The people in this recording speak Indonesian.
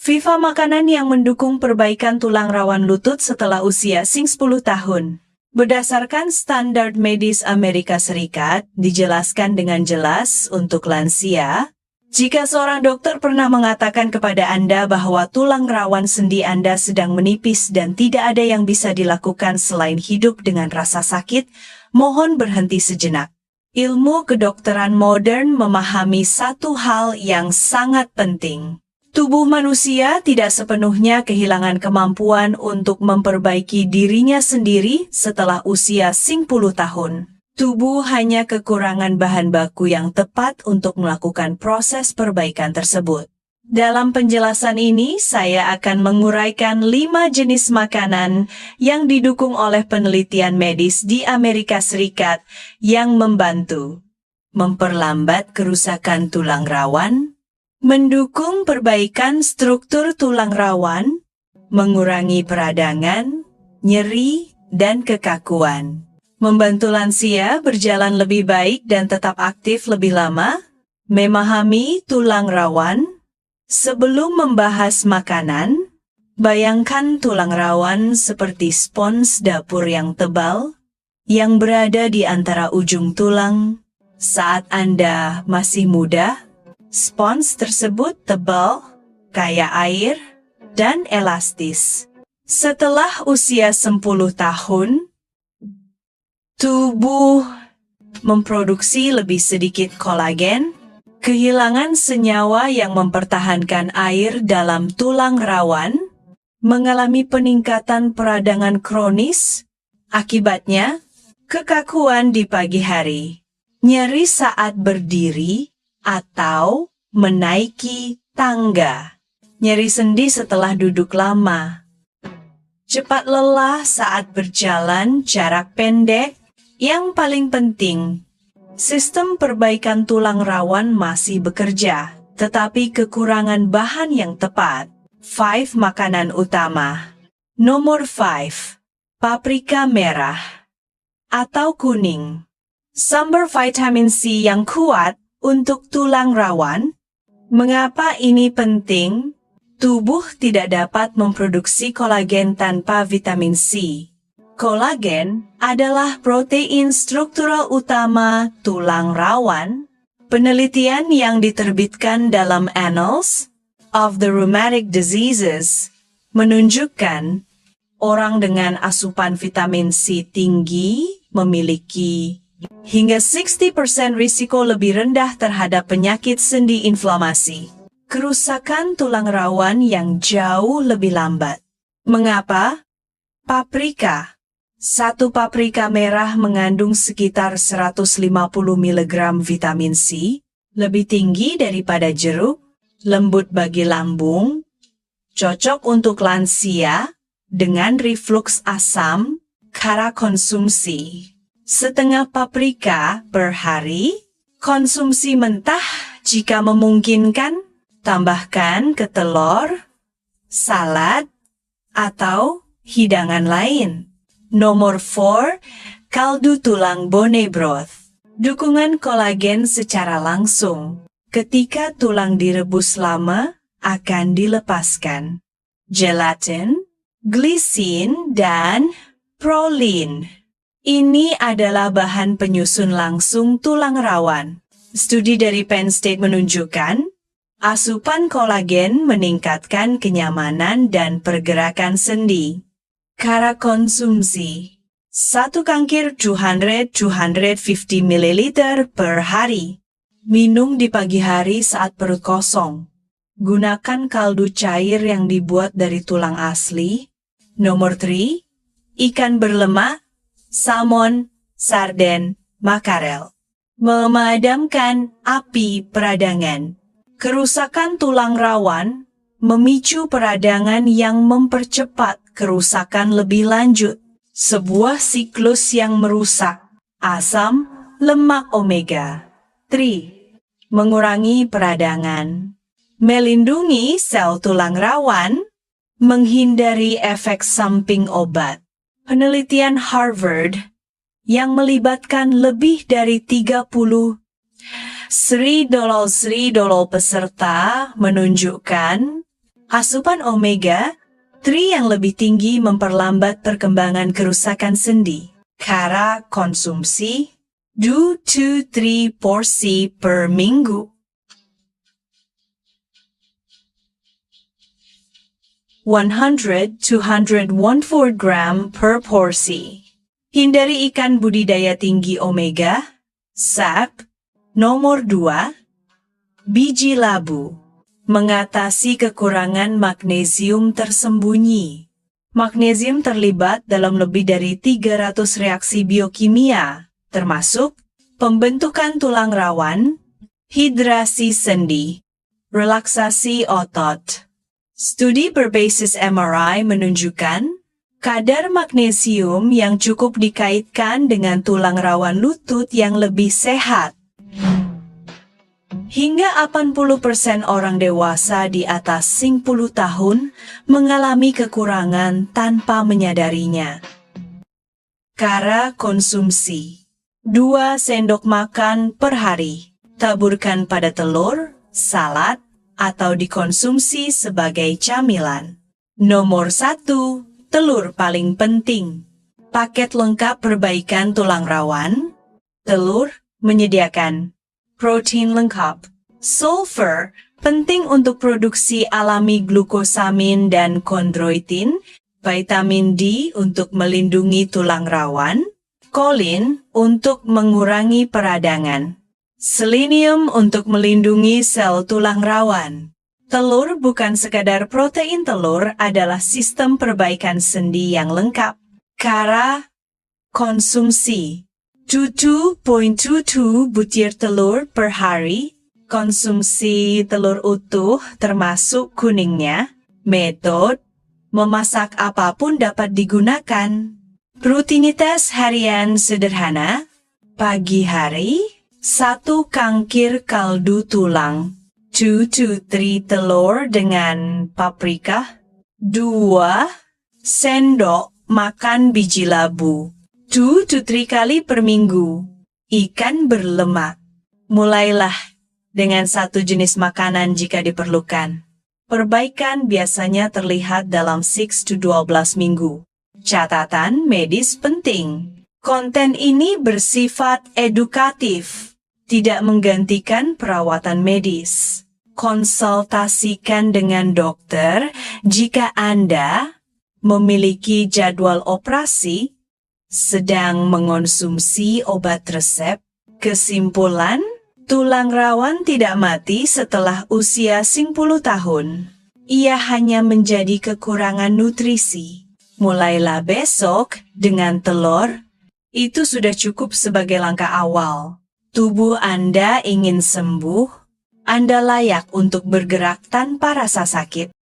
Viva makanan yang mendukung perbaikan tulang rawan lutut setelah usia 10 tahun. Berdasarkan standar medis Amerika Serikat, dijelaskan dengan jelas untuk lansia, jika seorang dokter pernah mengatakan kepada Anda bahwa tulang rawan sendi Anda sedang menipis dan tidak ada yang bisa dilakukan selain hidup dengan rasa sakit, mohon berhenti sejenak. Ilmu kedokteran modern memahami satu hal yang sangat penting. Tubuh manusia tidak sepenuhnya kehilangan kemampuan untuk memperbaiki dirinya sendiri setelah usia 10 tahun. Tubuh hanya kekurangan bahan baku yang tepat untuk melakukan proses perbaikan tersebut. Dalam penjelasan ini, saya akan menguraikan 5 jenis makanan yang didukung oleh penelitian medis di Amerika Serikat yang membantu memperlambat kerusakan tulang rawan, mendukung perbaikan struktur tulang rawan, mengurangi peradangan, nyeri, dan kekakuan, membantu lansia berjalan lebih baik dan tetap aktif lebih lama, memahami tulang rawan. Sebelum membahas makanan, bayangkan tulang rawan seperti spons dapur yang tebal, yang berada di antara ujung tulang. Saat Anda masih muda, spons tersebut tebal, kaya air, dan elastis. Setelah usia 10 tahun, tubuh memproduksi lebih sedikit kolagen, kehilangan senyawa yang mempertahankan air dalam tulang rawan, mengalami peningkatan peradangan kronis, akibatnya kekakuan di pagi hari, nyeri saat berdiri atau menaiki tangga, nyeri sendi setelah duduk lama, cepat lelah saat berjalan jarak pendek. Yang paling penting, sistem perbaikan tulang rawan masih bekerja, tetapi kekurangan bahan yang tepat. 5 makanan utama. Nomor 5. Paprika merah atau kuning. Sumber vitamin C yang kuat untuk tulang rawan. Mengapa ini penting? Tubuh tidak dapat memproduksi kolagen tanpa vitamin C. Kolagen adalah protein struktural utama tulang rawan. Penelitian yang diterbitkan dalam Annals of the Rheumatic Diseases menunjukkan orang dengan asupan vitamin C tinggi memiliki hingga 60% risiko lebih rendah terhadap penyakit sendi inflamasi, kerusakan tulang rawan yang jauh lebih lambat. Mengapa? Paprika. Satu paprika merah mengandung sekitar 150 mg vitamin C, lebih tinggi daripada jeruk, lembut bagi lambung, cocok untuk lansia, dengan reflux asam, cara konsumsi. Setengah paprika per hari, konsumsi mentah jika memungkinkan, tambahkan ke telur, salad, atau hidangan lain. Nomor 4, kaldu tulang bone broth. Dukungan kolagen secara langsung. Ketika tulang direbus lama, akan dilepaskan gelatin, glisin, dan prolin. Ini adalah bahan penyusun langsung tulang rawan. Studi dari Penn State menunjukkan, asupan kolagen meningkatkan kenyamanan dan pergerakan sendi. Cara konsumsi. 1 cangkir 250 ml per hari. Minum di pagi hari saat perut kosong. Gunakan kaldu cair yang dibuat dari tulang asli. Nomor 3. Ikan berlemak, salmon, sarden, makarel. Memadamkan api peradangan. Kerusakan tulang rawan memicu peradangan yang mempercepat kerusakan lebih lanjut. Sebuah siklus yang merusak asam lemak omega 3. Mengurangi peradangan. Melindungi sel tulang rawan. Menghindari efek samping obat. Penelitian Harvard yang melibatkan lebih dari 30 Sri dolol peserta menunjukkan Asupan omega-3 yang lebih tinggi memperlambat perkembangan kerusakan sendi. Cara konsumsi 2-3 porsi per minggu. 100-214 gram per porsi. Hindari ikan budidaya tinggi omega. SAP. Nomor 2. Biji labu. Mengatasi kekurangan magnesium tersembunyi. Magnesium terlibat dalam lebih dari 300 reaksi biokimia, termasuk pembentukan tulang rawan, hidrasi sendi, relaksasi otot. Studi berbasis MRI menunjukkan kadar magnesium yang cukup dikaitkan dengan tulang rawan lutut yang lebih sehat. Hingga 80% orang dewasa di atas 50 tahun mengalami kekurangan tanpa menyadarinya. Cara konsumsi 2 sendok makan per hari. Taburkan pada telur, salad, atau dikonsumsi sebagai camilan. Nomor 1. Telur paling penting. Paket lengkap perbaikan tulang rawan. Telur menyediakan protein lengkap, sulfur, penting untuk produksi alami glukosamin dan kondroitin, vitamin D untuk melindungi tulang rawan, kolin untuk mengurangi peradangan, selenium untuk melindungi sel tulang rawan. Telur bukan sekadar protein, telur adalah sistem perbaikan sendi yang lengkap. Cara konsumsi 2.22 butir telur per hari. Konsumsi telur utuh termasuk kuningnya. Metode memasak apapun dapat digunakan. Rutinitas harian sederhana. Pagi hari 1 cangkir kaldu tulang, 2-3 telur dengan paprika, 2 sendok makan biji labu, 2-3 kali per minggu. Ikan berlemak. Mulailah dengan 1 jenis makanan jika diperlukan. Perbaikan biasanya terlihat dalam 6-12 minggu. Catatan medis penting. Konten ini bersifat edukatif, tidak menggantikan perawatan medis. Konsultasikan dengan dokter jika Anda memiliki jadwal operasi, sedang mengonsumsi obat resep. Kesimpulan, tulang rawan tidak mati setelah usia 50 tahun. Ia hanya menjadi kekurangan nutrisi. Mulailah besok dengan telur. Itu sudah cukup sebagai langkah awal. Tubuh Anda ingin sembuh. Anda layak untuk bergerak tanpa rasa sakit.